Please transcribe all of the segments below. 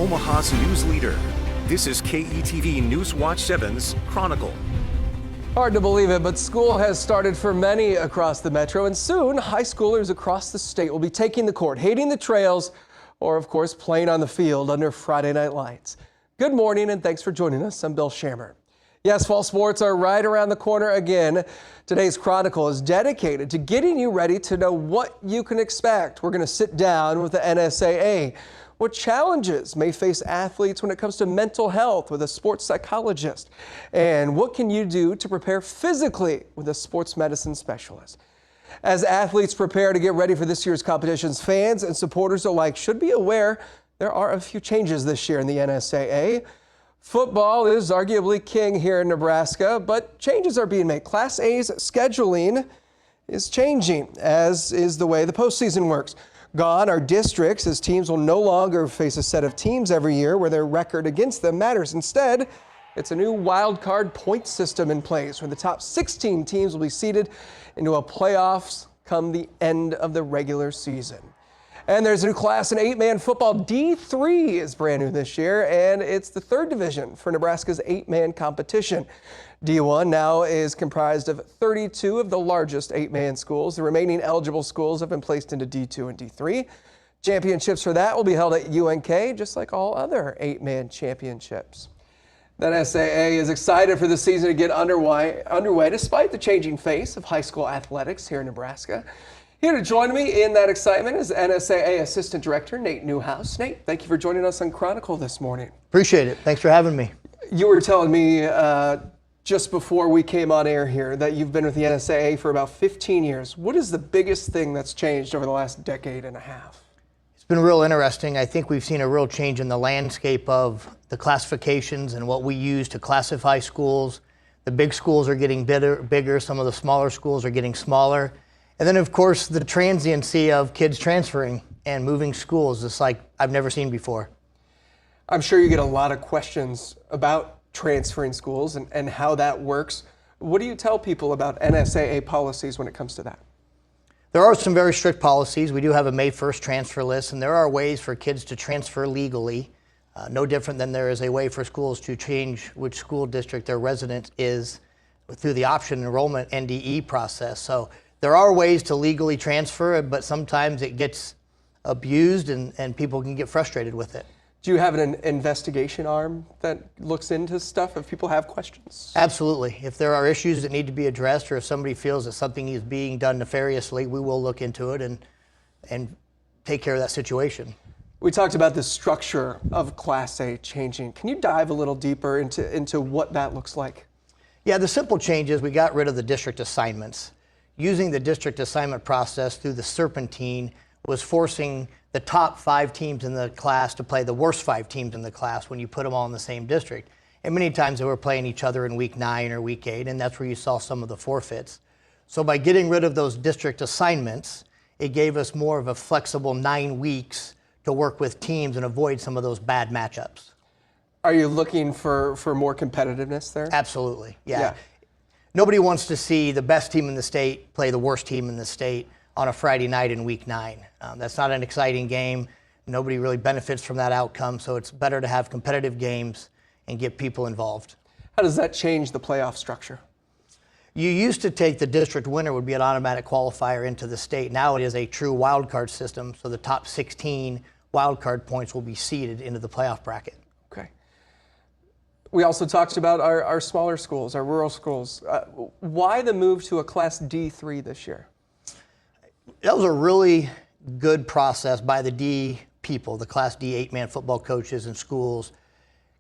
Omaha's news leader. This is KETV News Watch 7's Chronicle. Hard to believe it, but school has started for many across the metro, and soon high schoolers across the state will be taking the court, hitting the trails, or of course playing on the field under Friday night lights. Good morning and thanks for joining us. I'm Bill Shammer. Yes, fall sports are right around the corner again. Today's Chronicle is dedicated to getting you ready to know what you can expect. We're going to sit down with the NSAA. What challenges may face athletes when it comes to mental health with a sports psychologist? And what can you do to prepare physically with a sports medicine specialist? As athletes prepare to get ready for this year's competitions, fans and supporters alike should be aware there are a few changes this year in the NSAA. Football is arguably king here in Nebraska, but changes are being made. Class A's scheduling is changing, as is the way the postseason works. Gone are districts, as teams will no longer face a set of teams every year where their record against them matters. Instead, it's a new wild card point system in place where the top 16 teams will be seeded into a playoffs come the end of the regular season. And there's a new class in 8-man football. D3 is brand new this year, and it's the third division for Nebraska's 8-man competition. D1 now is comprised of 32 of the largest 8-man schools. The remaining eligible schools have been placed into D2 and D3. Championships for that will be held at UNK, just like all other 8-man championships. The NSAA is excited for the season to get underway despite the changing face of high school athletics here in Nebraska. Here to join me in that excitement is NSAA Assistant Director Nate Newhouse. Nate, thank you for joining us on Chronicle this morning. Appreciate it. Thanks for having me. You were telling me just before we came on air here that you've been with the NSAA for about 15 years. What is the biggest thing that's changed over the last decade and a half? It's been real interesting. I think we've seen a real change in the landscape of the classifications and what we use to classify schools. The big schools are getting bigger. Some of the smaller schools are getting smaller. And then, of course, the transiency of kids transferring and moving schools is like I've never seen before. I'm sure you get a lot of questions about transferring schools and how that works. What do you tell people about NSAA policies when it comes to that? There are some very strict policies. We do have a May 1st transfer list, and there are ways for kids to transfer legally, no different than there is a way for schools to change which school district their resident is through the option enrollment NDE process. So there are ways to legally transfer, but sometimes it gets abused and people can get frustrated with it. Do you have an investigation arm that looks into stuff if people have questions? Absolutely. If there are issues that need to be addressed or if somebody feels that something is being done nefariously, we will look into it and take care of that situation. We talked about the structure of Class A changing. Can you dive a little deeper into what that looks like? Yeah, the simple change is we got rid of the district assignments. Using the district assignment process through the serpentine was forcing the top 5 teams in the class to play the worst 5 teams in the class when you put them all in the same district. And many times they were playing each other in week 9 or week 8, and that's where you saw some of the forfeits. So by getting rid of those district assignments, it gave us more of a flexible 9 weeks to work with teams and avoid some of those bad matchups. Are you looking for more competitiveness there? Absolutely, yeah. Nobody wants to see the best team in the state play the worst team in the state on a Friday night in week 9. That's not an exciting game. Nobody really benefits from that outcome, so it's better to have competitive games and get people involved. How does that change the playoff structure? You used to take the district winner would be an automatic qualifier into the state. Now it is a true wild card system, so the top 16 wild card points will be seeded into the playoff bracket. Okay. We also talked about our smaller schools, our rural schools. Why the move to a Class D3 this year? That was a really good process by the D people, the Class D 8-man football coaches and schools.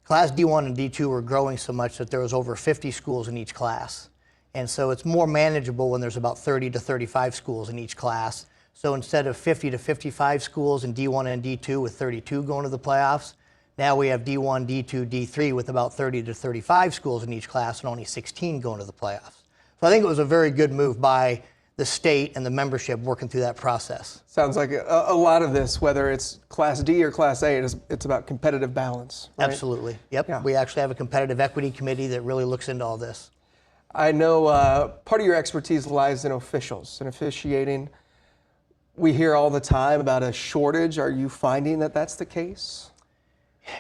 Class D1 and D2 were growing so much that there was over 50 schools in each class. And so it's more manageable when there's about 30 to 35 schools in each class. So instead of 50 to 55 schools in D1 and D2 with 32 going to the playoffs, now we have D1, D2, D3 with about 30 to 35 schools in each class and only 16 going to the playoffs. So I think it was a very good move by the state and the membership working through that process. Sounds like a lot of this, whether it's Class D or Class A, it's about competitive balance, right? Absolutely. Yep. Yeah. We actually have a competitive equity committee that really looks into all this. I know part of your expertise lies in officials and officiating. We hear all the time about a shortage. Are you finding that that's the case?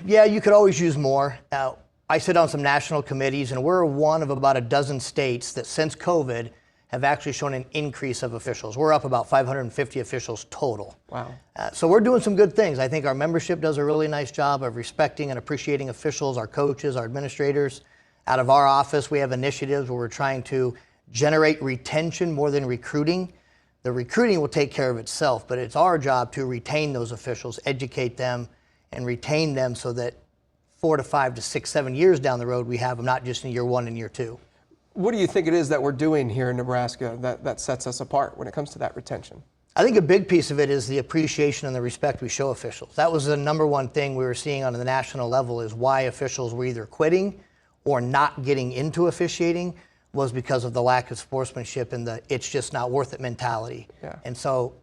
Yeah, you could always use more. Now, I sit on some national committees, and we're one of about a dozen states that since COVID have actually shown an increase of officials. We're up about 550 officials total. Wow. So we're doing some good things. I think our membership does a really nice job of respecting and appreciating officials, our coaches, our administrators. Out of our office, we have initiatives where we're trying to generate retention more than recruiting. The recruiting will take care of itself, but it's our job to retain those officials, educate them, and retain them so that 4 to 5 to 6, 7 years down the road, we have them not just in year 1 and year 2. What do you think it is that we're doing here in Nebraska that sets us apart when it comes to that retention? I think a big piece of it is the appreciation and the respect we show officials. That was the number one thing we were seeing on the national level, is why officials were either quitting or not getting into officiating was because of the lack of sportsmanship and the it's just not worth it mentality. Yeah. And so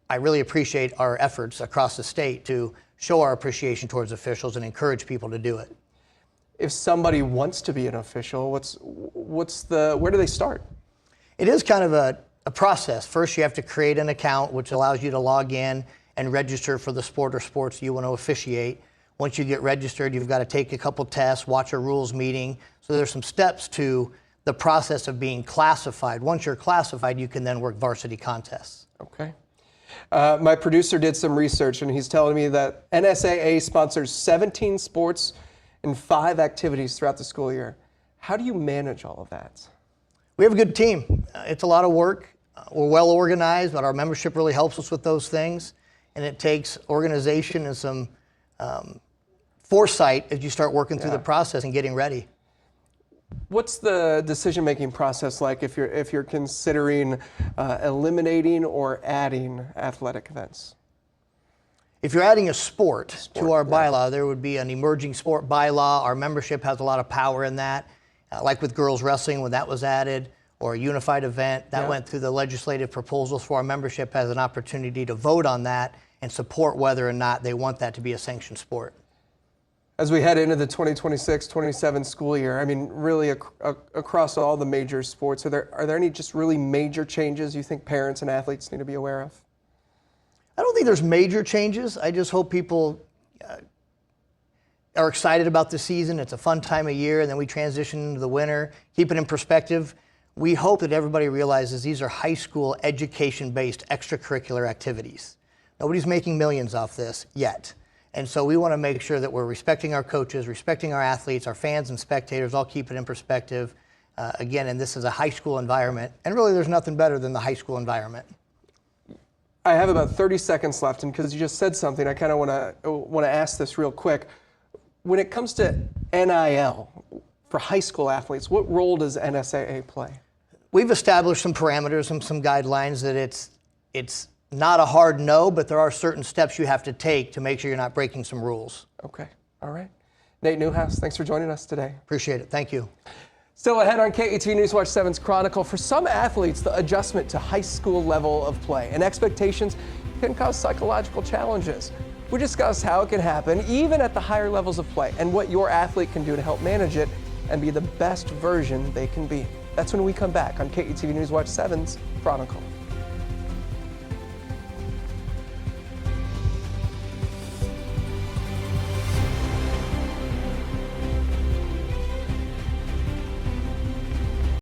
I really appreciate our efforts across the state to show our appreciation towards officials and encourage people to do it. If somebody wants to be an official, where do they start? It is kind of a process. First, you have to create an account, which allows you to log in and register for the sport or sports you want to officiate. Once you get registered, you've got to take a couple tests, watch a rules meeting. So there's some steps to the process of being classified. Once you're classified, you can then work varsity contests. Okay. My producer did some research, and he's telling me that NSAA sponsors 17 sports and 5 activities throughout the school year. How do you manage all of that? We have a good team. It's a lot of work. We're well organized, but our membership really helps us with those things. And it takes organization and some foresight as you start working through the process and getting ready. What's the decision-making process like if you're considering eliminating or adding athletic events? If you're adding a sport to our bylaw, there would be an emerging sport bylaw. Our membership has a lot of power in that. Like with girls wrestling, when that was added, or a unified event, that went through the legislative proposals for our membership has an opportunity to vote on that and support whether or not they want that to be a sanctioned sport. As we head into the 2026-27 school year, I mean, really across all the major sports, are there any just really major changes you think parents and athletes need to be aware of? I don't think there's major changes. I just hope people are excited about the season. It's a fun time of year, and then we transition into the winter. Keep it in perspective. We hope that everybody realizes these are high school education-based extracurricular activities. Nobody's making millions off this yet. And so we want to make sure that we're respecting our coaches, respecting our athletes, our fans and spectators, all keep it in perspective. Again, and this is a high school environment, and really there's nothing better than the high school environment. I have about 30 seconds left, and because you just said something, I kind of want to ask this real quick. When it comes to NIL for high school athletes, what role does NSAA play? We've established some parameters and some guidelines that it's not a hard no, but there are certain steps you have to take to make sure you're not breaking some rules. Okay, all right. Nate Newhouse, thanks for joining us today. Appreciate it, thank you. Still ahead on KETV News Watch 7's Chronicle, for some athletes, the adjustment to high school level of play and expectations can cause psychological challenges. We discuss how it can happen even at the higher levels of play and what your athlete can do to help manage it and be the best version they can be. That's when we come back on KETV News Watch 7's Chronicle.